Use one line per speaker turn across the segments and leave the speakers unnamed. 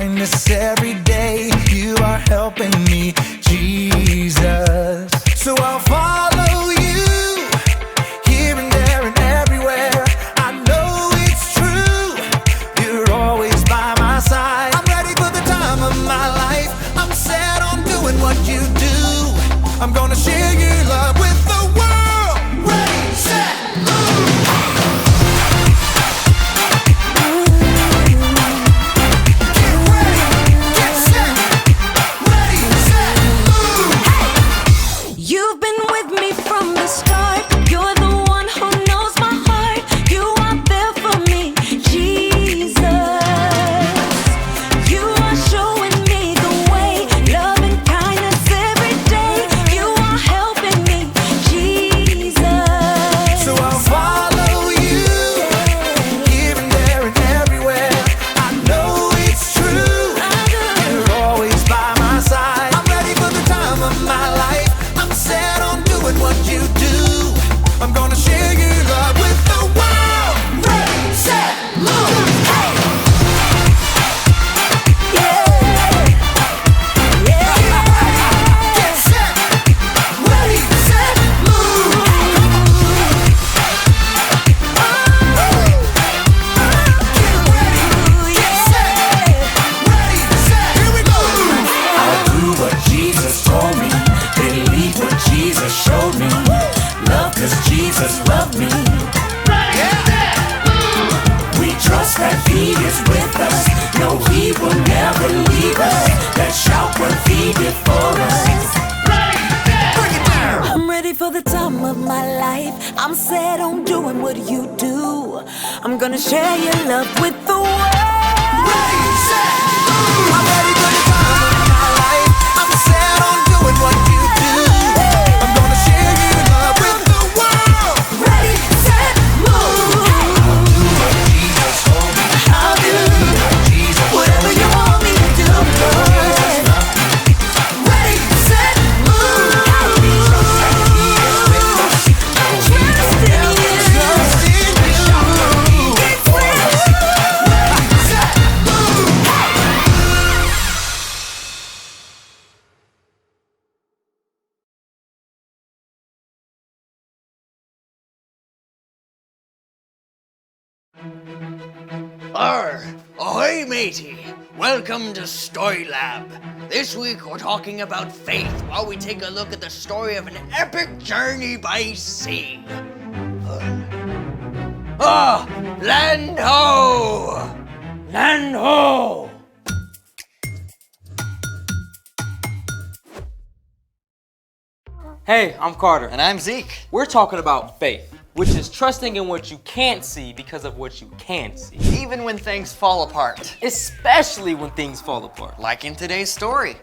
kindness every day. You are helping me, Jesus. So I'll follow you here and there and everywhere. I know it's true, you're always by my side. I'm ready for the time of my life. I'm set on doing what you do. I'm gonna share your love with the world. Ready, set, move.
You've been with me from the start. You're the one who knows my heart. You are there for me, Jesus. You are showing me the way, love and kindness every day. You are helping me, Jesus.
So I'll follow you here and there and everywhere. I know it's true, you're always by my side. I'm ready for the time of my life. I'm set on doing what you do. I'm gonna share your love with the world. Ready, set, move. Hey! Get set, ready, set, move. Get ready, get set, ready, set, here we go. I'll do what Jesus told me. Believe what Jesus showed me. Love 'cause Jesus loved me. We trust that He is with us. No, He will never leave us. Let's shout what He did for us. Bring it down.
I'm ready for the time of my life. I'm set on doing what you do. I'm gonna share your love with the world.
Ready, set, move. I'm ready for the time of my life. I'm set on doing what you do. I'm gonna share your love with the world.
Ready, set, move.
I'll do what Jesus told me.
I'll do
Jesus
whatever you want me to do.
Ready, set, move.
Trust in you.
Trust in you.
Get set.
Ready, set, move.
Ahoy, matey! Welcome to Story Lab. This week we're talking about faith while we take a look at the story of an epic journey by sea. Land ho! Land ho!
Hey, I'm Carter.
And I'm Zeke.
We're talking about faith, which is trusting in what you can't see because of what you can see.
Even when things fall apart.
Especially when things fall apart.
Like in today's story.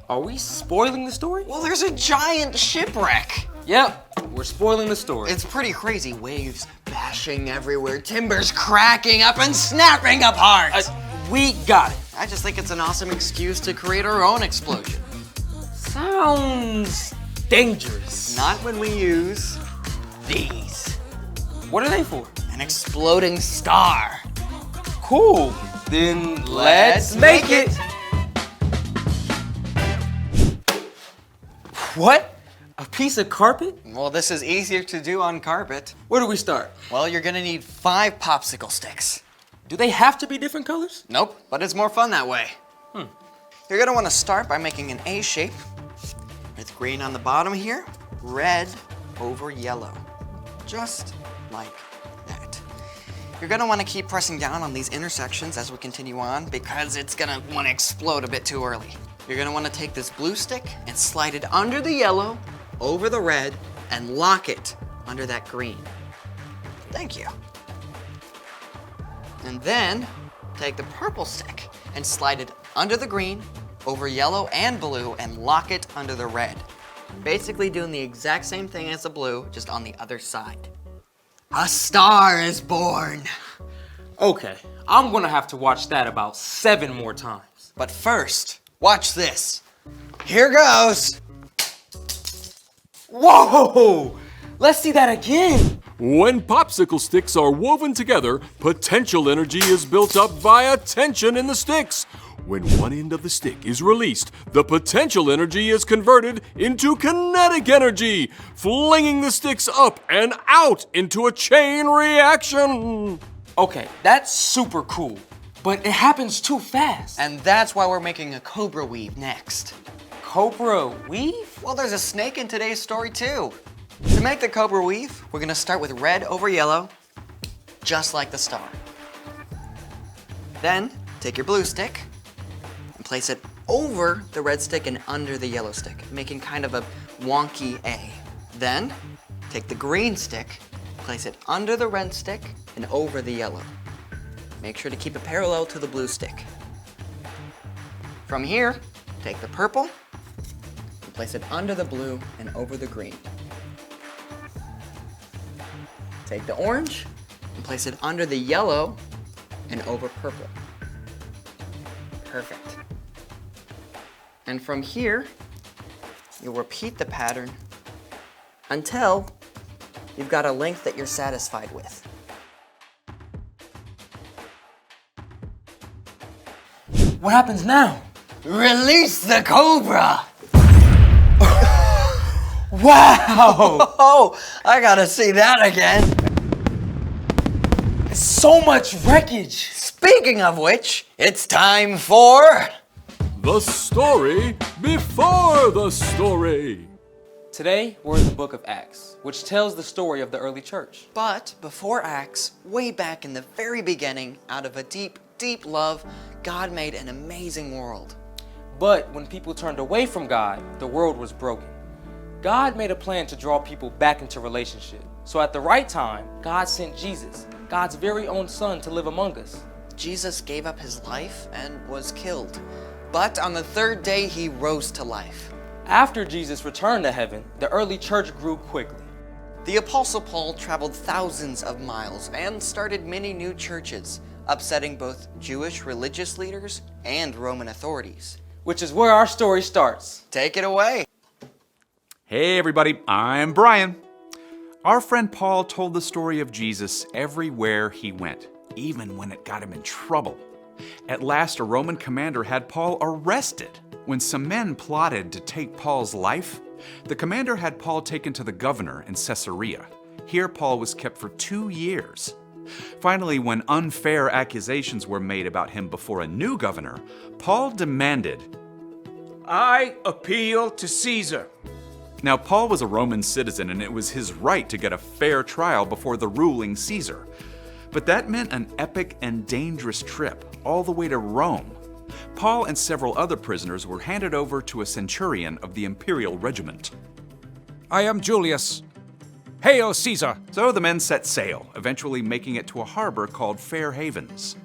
Are we spoiling the story?
Well, there's a giant shipwreck.
Yep, we're spoiling the story.
It's pretty crazy. Waves bashing everywhere, timbers cracking up and snapping apart.
We got it.
I just think it's an awesome excuse to create our own explosion.
Sounds dangerous.
Not when we use these.
What are they for?
An exploding star.
Cool. Then let's make it. What? A piece of carpet?
Well, this is easier to do on carpet.
Where do we start?
Well, you're gonna need 5 popsicle sticks.
Do they have to be different colors?
Nope, but it's more fun that way. You're gonna wanna start by making an A shape with green on the bottom here, red over yellow. Just like that. You're gonna wanna keep pressing down on these intersections as we continue on because it's gonna wanna explode a bit too early. You're gonna wanna take this blue stick and slide it under the yellow, over the red, and lock it under that green. Thank you. And then take the purple stick and slide it under the green, over yellow and blue, and lock it under the red. Basically doing the exact same thing as the blue, just on the other side. A star is born.
Okay, I'm gonna have to watch that about 7 more times.
But first, watch this. Here goes.
Whoa! Let's see that again.
When popsicle sticks are woven together, potential energy is built up via tension in the sticks. When one end of the stick is released, the potential energy is converted into kinetic energy, flinging the sticks up and out into a chain reaction.
Okay, that's super cool, but it happens too fast.
And that's why we're making a cobra weave next.
Cobra weave?
Well, there's a snake in today's story too. To make the cobra weave, we're gonna start with red over yellow, just like the star. Then, take your blue stick and place it over the red stick and under the yellow stick, making kind of a wonky A. Then, take the green stick, place it under the red stick and over the yellow. Make sure to keep it parallel to the blue stick. From here, take the purple and place it under the blue and over the green. Take the orange and place it under the yellow and over purple. Perfect. And from here, you'll repeat the pattern until you've got a length that you're satisfied with.
What happens now?
Release the cobra!
Wow!
Oh, I gotta see that again.
So much wreckage!
Speaking of which, it's time for...
The story before the story.
Today, we're in the book of Acts, which tells the story of the early church.
But before Acts, way back in the very beginning, out of a deep, deep love, God made an amazing world.
But when people turned away from God, the world was broken. God made a plan to draw people back into relationship. So at the right time, God sent Jesus, God's very own son, to live among us.
Jesus gave up his life and was killed. But on the third day, he rose to life.
After Jesus returned to heaven, the early church grew quickly.
The Apostle Paul traveled thousands of miles and started many new churches, upsetting both Jewish religious leaders and Roman authorities.
Which is where our story starts.
Take it away.
Hey everybody, I'm Brian. Our friend Paul told the story of Jesus everywhere he went, even when it got him in trouble. At last, a Roman commander had Paul arrested. When some men plotted to take Paul's life, the commander had Paul taken to the governor in Caesarea. Here, Paul was kept for 2 years. Finally, when unfair accusations were made about him before a new governor, Paul demanded,
I appeal to Caesar.
Now, Paul was a Roman citizen, and it was his right to get a fair trial before the ruling Caesar. But that meant an epic and dangerous trip all the way to Rome. Paul and several other prisoners were handed over to a centurion of the imperial regiment.
I am Julius. Hail Caesar!
So the men set sail, eventually making it to a harbor called Fair Havens.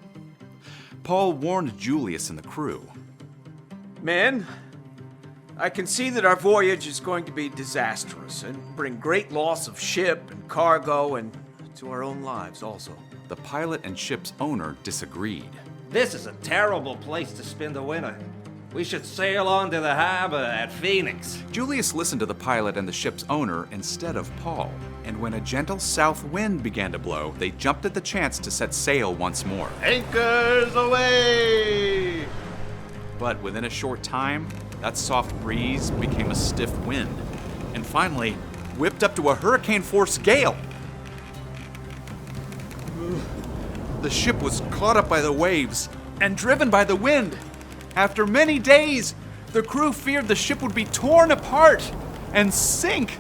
Paul warned Julius and the crew.
Men, I can see that our voyage is going to be disastrous and bring great loss of ship and cargo and to our own lives also.
The pilot and ship's owner disagreed.
This is a terrible place to spend the winter. We should sail on to the harbor at Phoenix.
Julius listened to the pilot and the ship's owner instead of Paul, and when a gentle south wind began to blow, they jumped at the chance to set sail once more.
Anchors away!
But within a short time, that soft breeze became a stiff wind, and finally whipped up to a hurricane-force gale. The ship was caught up by the waves and driven by the wind. After many days, the crew feared the ship would be torn apart and sink.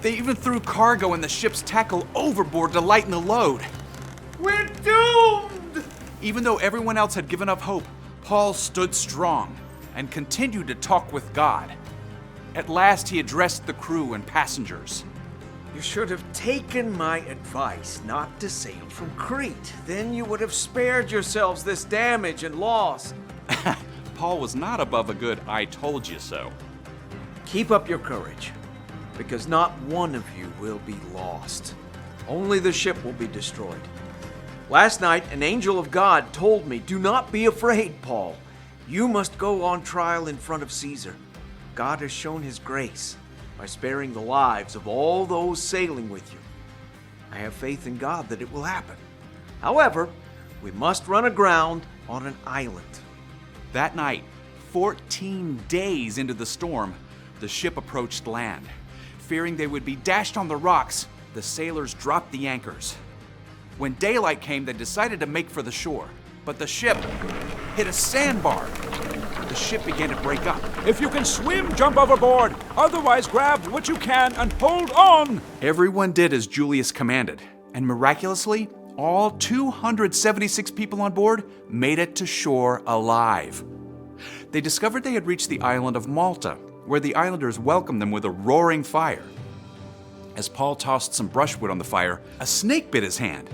They even threw cargo and the ship's tackle overboard to lighten the load.
We're doomed!
Even though everyone else had given up hope, Paul stood strong and continued to talk with God. At last, he addressed the crew and passengers.
You should have taken my advice not to sail from Crete. Then you would have spared yourselves this damage and loss.
Paul was not above a good "I told you so."
Keep up your courage, because not one of you will be lost. Only the ship will be destroyed. Last night, an angel of God told me, do not be afraid, Paul. You must go on trial in front of Caesar. God has shown his grace by sparing the lives of all those sailing with you. I have faith in God that it will happen. However, we must run aground on an island.
That night, 14 days into the storm, the ship approached land. Fearing they would be dashed on the rocks, the sailors dropped the anchors. When daylight came, they decided to make for the shore, but the ship hit a sandbar. The ship began to break up.
If you can swim, jump overboard. Otherwise, grab what you can and hold on.
Everyone did as Julius commanded, and miraculously, all 276 people on board made it to shore alive. They discovered they had reached the island of Malta, where the islanders welcomed them with a roaring fire. As Paul tossed some brushwood on the fire, a snake bit his hand.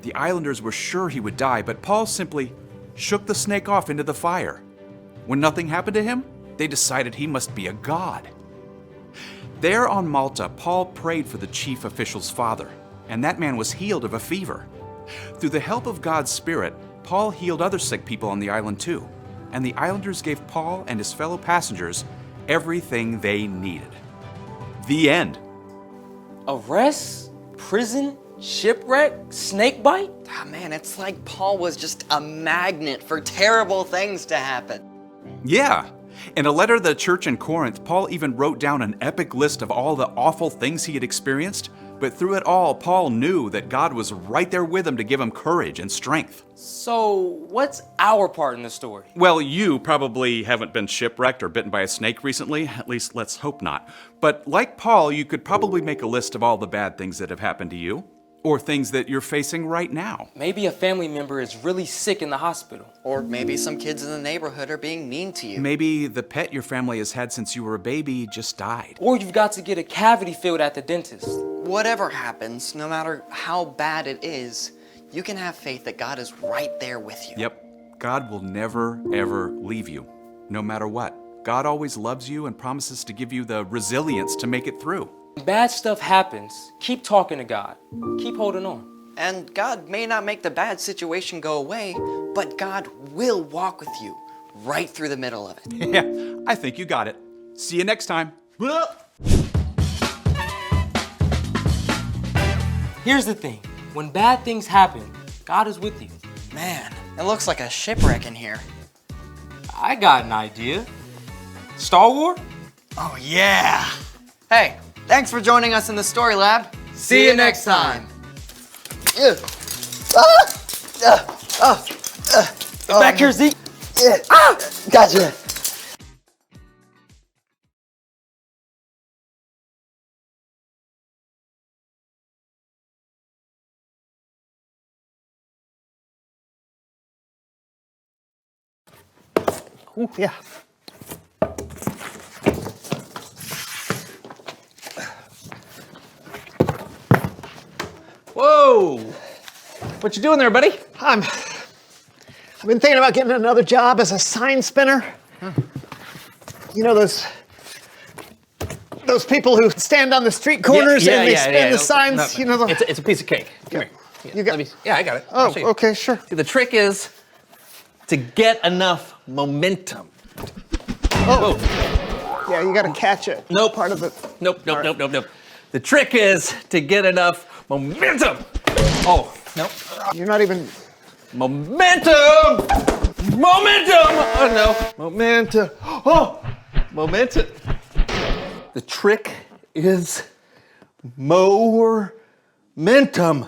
The islanders were sure he would die, but Paul simply shook the snake off into the fire. When nothing happened to him, they decided he must be a god. There on Malta, Paul prayed for the chief official's father, and that man was healed of a fever. Through the help of God's Spirit, Paul healed other sick people on the island too, and the islanders gave Paul and his fellow passengers everything they needed. The end.
Arrest? Prison? Shipwreck? Snake bite?
Ah, man, it's like Paul was just a magnet for terrible things to happen.
Yeah. In a letter to the church in Corinth, Paul even wrote down an epic list of all the awful things he had experienced, but through it all, Paul knew that God was right there with him to give him courage and strength.
So, what's our part in the story?
Well, you probably haven't been shipwrecked or bitten by a snake recently, at least let's hope not. But like Paul, you could probably make a list of all the bad things that have happened to you, or things that you're facing right now.
Maybe a family member is really sick in the hospital.
Or maybe some kids in the neighborhood are being mean to you.
Maybe the pet your family has had since you were a baby just died.
Or you've got to get a cavity filled at the dentist.
Whatever happens, no matter how bad it is, you can have faith that God is right there with you.
Yep, God will never, ever leave you, no matter what. God always loves you and promises to give you the resilience to make it through.
When bad stuff happens, keep talking to God. Keep holding on.
And God may not make the bad situation go away, but God will walk with you right through the middle of it.
Yeah, I think you got it. See you next time.
Here's the thing. When bad things happen, God is with you.
Man, it looks like a shipwreck in here.
I got an idea. Star Wars?
Oh yeah! Hey, thanks for joining us in the Story Lab.
See you next time. Back here, Zeke.
Gotcha.
Ooh, yeah.
Whoa! What you doing there, buddy?
I've been thinking about getting another job as a sign spinner. You know those people who stand on the street corners and they spin the signs.
No,
you know,
it's a piece of cake. Come here.
You got?
Yeah, I got it. I'll
Oh,
show you.
okay, sure.
See, the trick is to get enough momentum.
Oh, yeah, you got to catch it.
Nope.
Part of the.
Nope. The trick is to get enough momentum. Oh, nope.
You're not even.
Momentum! Oh no. Momentum. Oh! Momentum. The trick is momentum.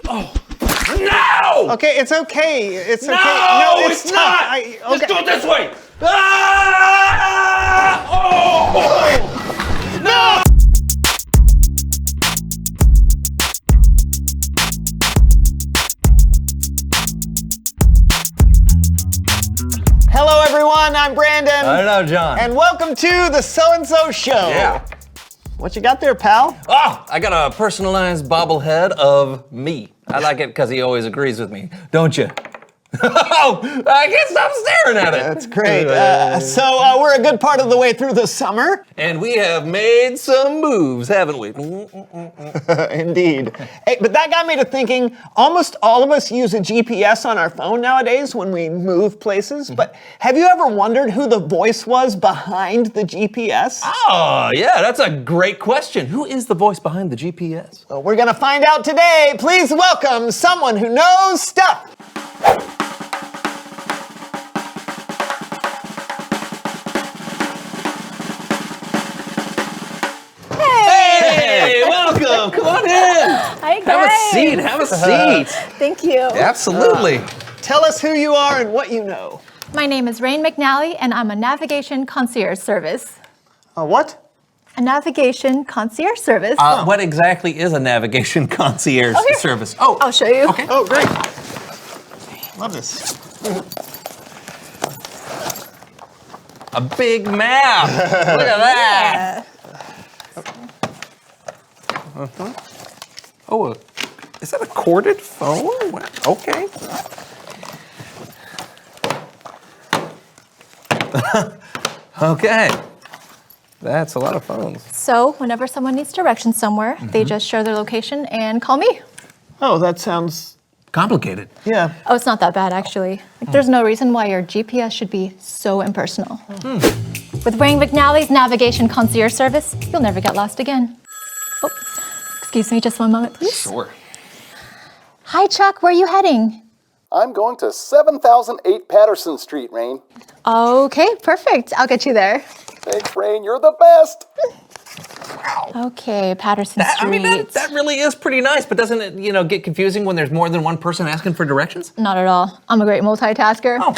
Oh. No!
Okay, it's okay. It's okay.
No,
No,
it's
tough.
not!
Okay.
Let's do it this way! Ah! Oh! No!
Hello, everyone. I'm Brandon.
Hello, John.
And welcome to the So and So Show.
Yeah.
What you got there, pal?
Oh, I got a personalized bobblehead of me. I like it because he always agrees with me, don't you? Oh, I can't stop staring at it.
That's great. So we're a good part of the way through the summer.
And we have made some moves, haven't we?
Indeed. Hey, but that got me to thinking, almost all of us use a GPS on our phone nowadays when we move places. But have you ever wondered who the voice was behind the GPS?
Oh, yeah, that's a great question. Who is the voice behind the GPS?
Well, we're gonna find out today. Please welcome someone who knows stuff.
Hi, guys.
Have a seat. Have a seat.
Thank you.
Absolutely.
Tell us who you are and what you know.
My name is Rain McNally, and I'm a navigation concierge service.
A what?
A navigation concierge service.
What exactly is a navigation concierge
here.
service?
I'll show you.
Okay.
Oh, great. Love this.
A big map. Look at that. Oh, is that a corded phone? Wow. Okay. Okay. That's a lot of phones.
So whenever someone needs directions somewhere, they just share their location and call me.
Oh, that sounds
Complicated.
yeah.
Oh, it's not that bad, actually. There's no reason why your GPS should be so impersonal. With Rain McNally's navigation concierge service, you'll never get lost again. Oh, excuse me, just one moment, please.
Sure.
Hi, Chuck, where are you heading?
I'm going to 7008 Patterson Street, Rain.
Okay, perfect. I'll get you there.
Thanks, Rain. You're the best.
Okay, Patterson Street.
I mean, that really is pretty nice, but doesn't it, get confusing when there's more than one person asking for directions?
Not at all. I'm a great multitasker.
Oh.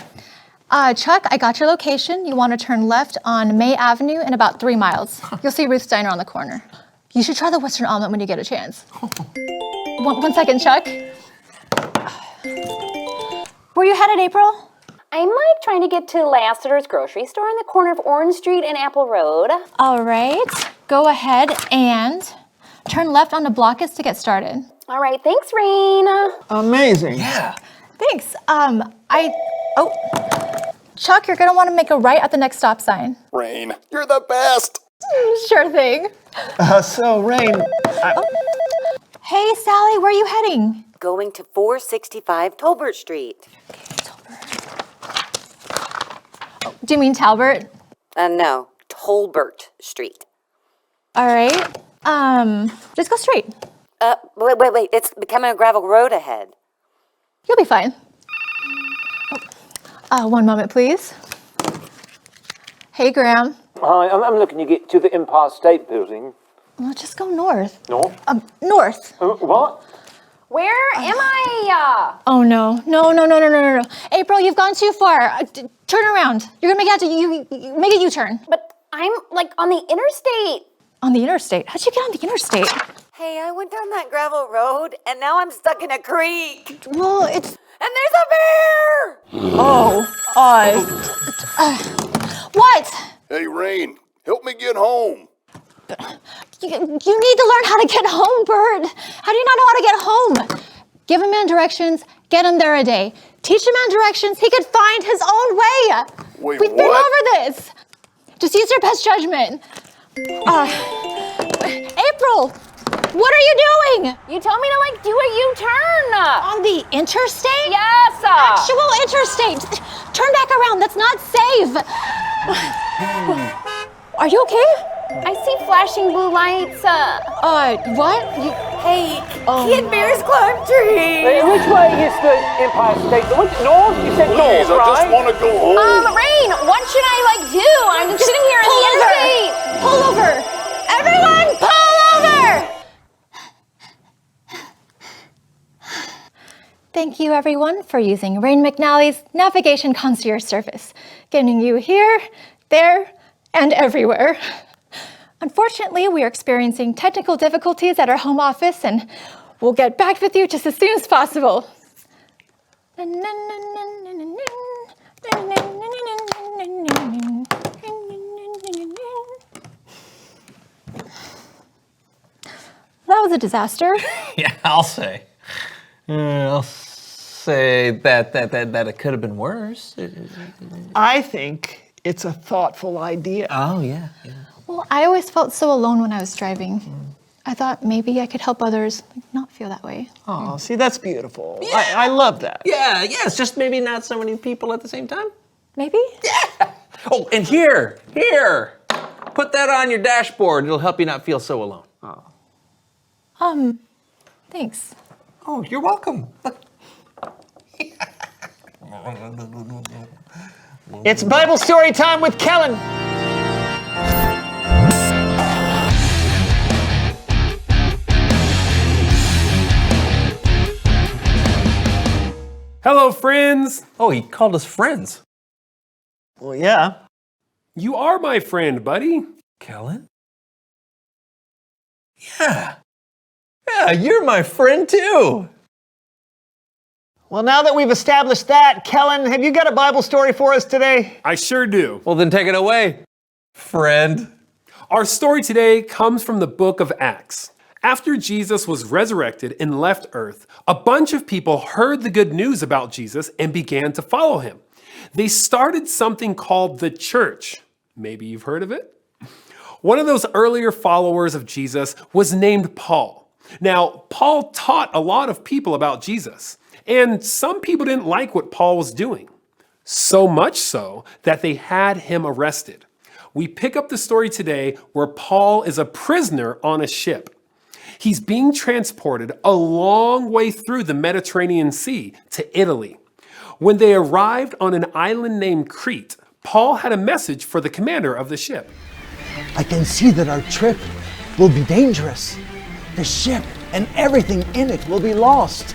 Chuck, I got your location. You want to turn left on May Avenue in about 3 miles. You'll see Ruth's Diner on the corner. You should try the Western omelet when you get a chance. One second, Chuck. Where you headed, April?
I'm trying to get to Lassiter's grocery store on the corner of Orange Street and Apple Road.
All right. Go ahead and turn left on the Blockus to get started.
All right, thanks, Rain.
Amazing.
Yeah.
Thanks. Chuck, you're gonna want to make a right at the next stop sign.
Rain, you're the best.
Sure thing.
So, Rain,
Hey, Sally, where are you heading?
Going to 465 Tolbert Street.
Do you mean Talbert?
No, Tolbert Street.
All right. Just go straight.
Wait. It's becoming a gravel road ahead.
You'll be fine. One moment, please. Hey, Graham.
Hi, I'm looking to get to the Empire State Building.
Well, just go north.
North?
North.
What?
Where am I?
Oh, no. No. April, you've gone too far. Turn around. You're gonna make a U-turn.
But I'm on the interstate.
On the interstate? How'd you get on the interstate?
Hey, I went down that gravel road and now I'm stuck in a creek.
Well, it's...
And there's a bear!
Oh, what?
Hey, Rain, help me get home.
You need to learn how to get home, Bird. How do you not know how to get home? Give a man directions, get him there a day. Teach a man directions, he could find his own way.
Wait,
We've been
what?
over this. Just use your best judgment. April, what are you doing?
You told me to do a U-turn.
On the interstate?
Yes.
Actual interstate. Turn back around, that's not safe. Are you okay?
I see flashing blue lights.
What?
Hey, Kid Bears climb trees!
Which way is the Empire State? North? You said
Please,
north,
I
right?
just want to go home.
Rain, what should I do? I'm just sitting here in the interstate.
Pull over! Everyone, pull over! Thank you, everyone, for using Rain McNally's Navigation Concierge Service, getting you here, there, and everywhere. Unfortunately, we are experiencing technical difficulties at our home office, and we'll get back with you just as soon as possible. That was a disaster.
Yeah, I'll say. I'll say that it could have been worse.
I think it's a thoughtful idea.
Oh, yeah.
Well, I always felt so alone when I was driving. I thought maybe I could help others not feel that way.
Oh, see, that's beautiful. I love that.
Yeah, it's just maybe not so many people at the same time.
Maybe?
Yeah. Oh, and here. Put that on your dashboard. It'll help you not feel so alone.
Thanks.
Oh, you're welcome.
It's Bible story time with Kellen.
Hello, friends.
Oh, he called us friends.
Well, yeah.
You are my friend, buddy.
Kellen? Yeah. Yeah, you're my friend too.
Well, now that we've established that, Kellen, have you got a Bible story for us today?
I sure do.
Well, then take it away, friend.
Our story today comes from the book of Acts. After Jesus was resurrected and left earth, a bunch of people heard the good news about Jesus and began to follow him. They started something called the church. Maybe you've heard of it? One of those earlier followers of Jesus was named Paul. Now, Paul taught a lot of people about Jesus, and some people didn't like what Paul was doing. So much so that they had him arrested. We pick up the story today where Paul is a prisoner on a ship. He's being transported a long way through the Mediterranean Sea to Italy. When they arrived on an island named Crete, Paul had a message for the commander of the ship.
I can see that our trip will be dangerous. The ship and everything in it will be lost.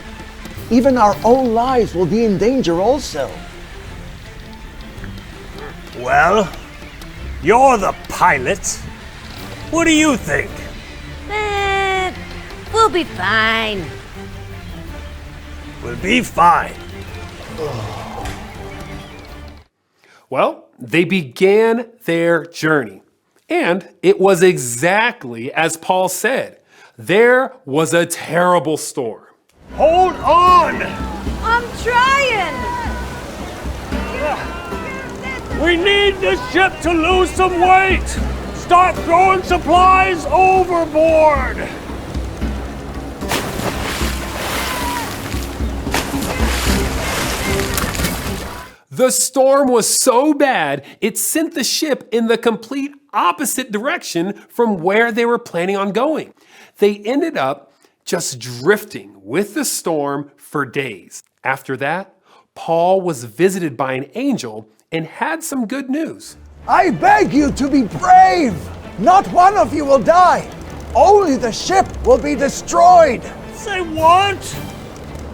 Even our own lives will be in danger also.
Well, you're the pilot. What do you think?
We'll be fine.
We'll be fine.
Well, they began their journey. And it was exactly as Paul said. There was a terrible storm.
Hold on!
I'm trying!
We need this ship to lose some weight! Start throwing supplies overboard!
The storm was so bad, it sent the ship in the complete opposite direction from where they were planning on going. They ended up just drifting with the storm for days. After that, Paul was visited by an angel and had some good news.
I beg you to be brave. Not one of you will die. Only the ship will be destroyed.
Say what?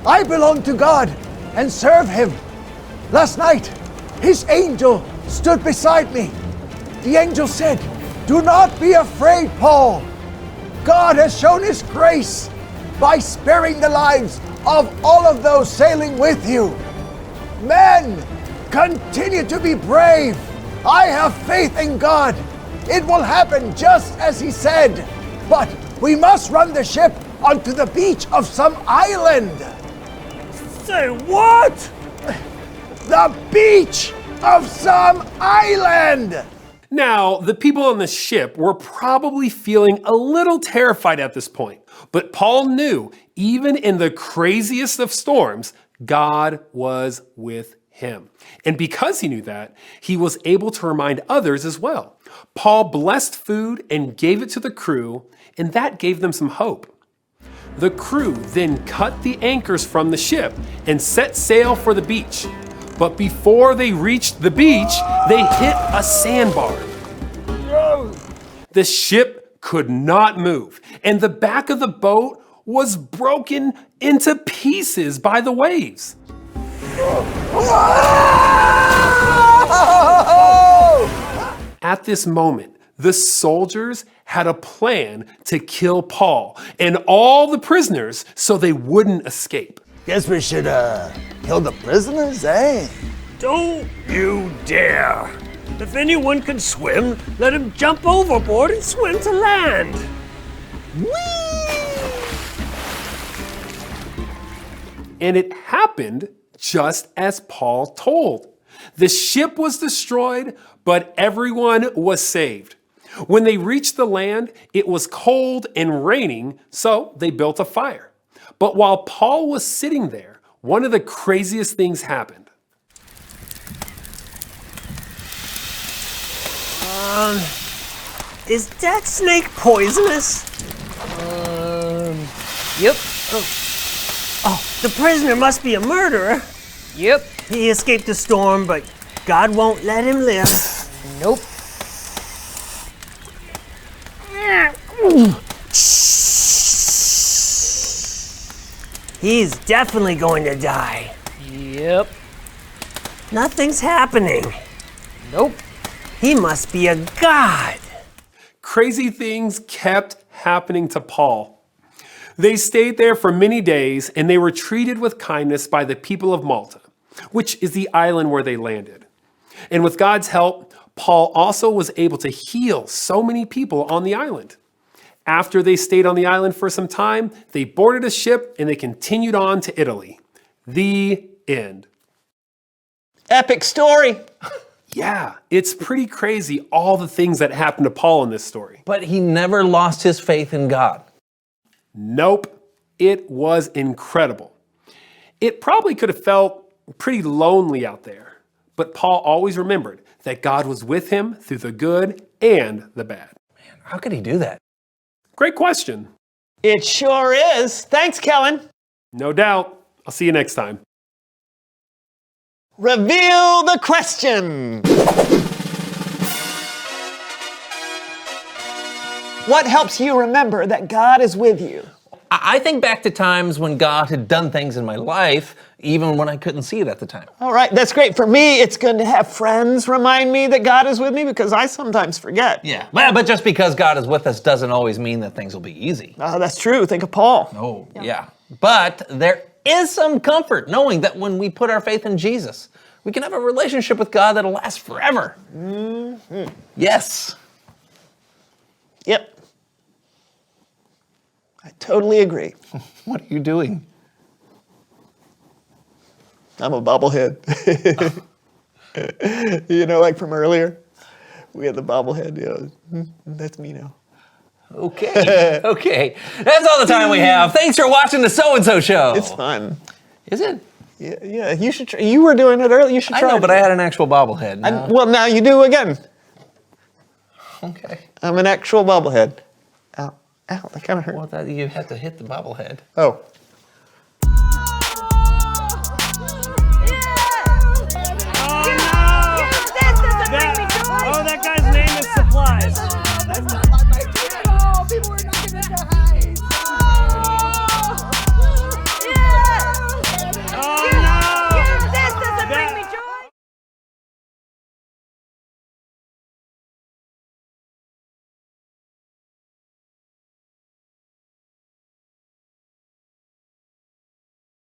I belong to God and serve him. Last night, his angel stood beside me. The angel said, "Do not be afraid, Paul. God has shown his grace by sparing the lives of all of those sailing with you. Men, continue to be brave. I have faith in God. It will happen just as he said. But we must run the ship onto the beach of some island."
Say what?
The beach of some island!
Now, the people on the ship were probably feeling a little terrified at this point, but Paul knew, even in the craziest of storms, God was with him. And because he knew that, he was able to remind others as well. Paul blessed food and gave it to the crew, and that gave them some hope. The crew then cut the anchors from the ship and set sail for the beach. But before they reached the beach, they hit a sandbar. The ship could not move, and the back of the boat was broken into pieces by the waves. At this moment, the soldiers had a plan to kill Paul and all the prisoners so they wouldn't escape.
Guess we should, kill the prisoners, eh?
Don't you dare! If anyone can swim, let him jump overboard and swim to land!
And it happened just as Paul told. The ship was destroyed, but everyone was saved. When they reached the land, it was cold and raining, so they built a fire. But while Paul was sitting there, one of the craziest things happened.
Is that snake poisonous?
Yep.
Oh, the prisoner must be a murderer.
Yep.
He escaped the storm, but God won't let him live.
Nope.
He's definitely going to die. Yep. Nothing's happening. Nope. He must be a god.
Crazy things kept happening to Paul. They stayed there for many days and they were treated with kindness by the people of Malta, which is the island where they landed. And with God's help, Paul also was able to heal so many people on the island. After they stayed on the island for some time, they boarded a ship and they continued on to Italy. The end.
Epic story.
Yeah, it's pretty crazy all the things that happened to Paul in this story.
But he never lost his faith in God.
Nope, it was incredible. It probably could have felt pretty lonely out there, but Paul always remembered that God was with him through the good and the bad.
Man, how could he do that?
Great question.
It sure is. Thanks, Kellen.
No doubt. I'll see you next time.
Reveal the question. What helps you remember that God is with you?
I think back to times when God had done things in my life, even when I couldn't see it at the time.
All right, that's great. For me, it's good to have friends remind me that God is with me because I sometimes forget.
Yeah, but just because God is with us doesn't always mean that things will be easy.
That's true. Think of Paul.
Oh, yeah. But there is some comfort knowing that when we put our faith in Jesus, we can have a relationship with God that'll last forever.
Mm-hmm.
Yes.
Yep. I totally agree.
What are you doing?
I'm a bobblehead. You know, like from earlier, we had the bobblehead. That's me now.
Okay, okay. That's all the time we have. Thanks for watching the So-and-So Show.
It's fun.
Is it?
Yeah. You should. You were doing it earlier. You should try.
I know, but I had an actual bobblehead.
Well, now you do again.
Okay.
I'm an actual bobblehead. Ow, that kind of hurt.
Well, you have to hit the bobblehead.
Oh.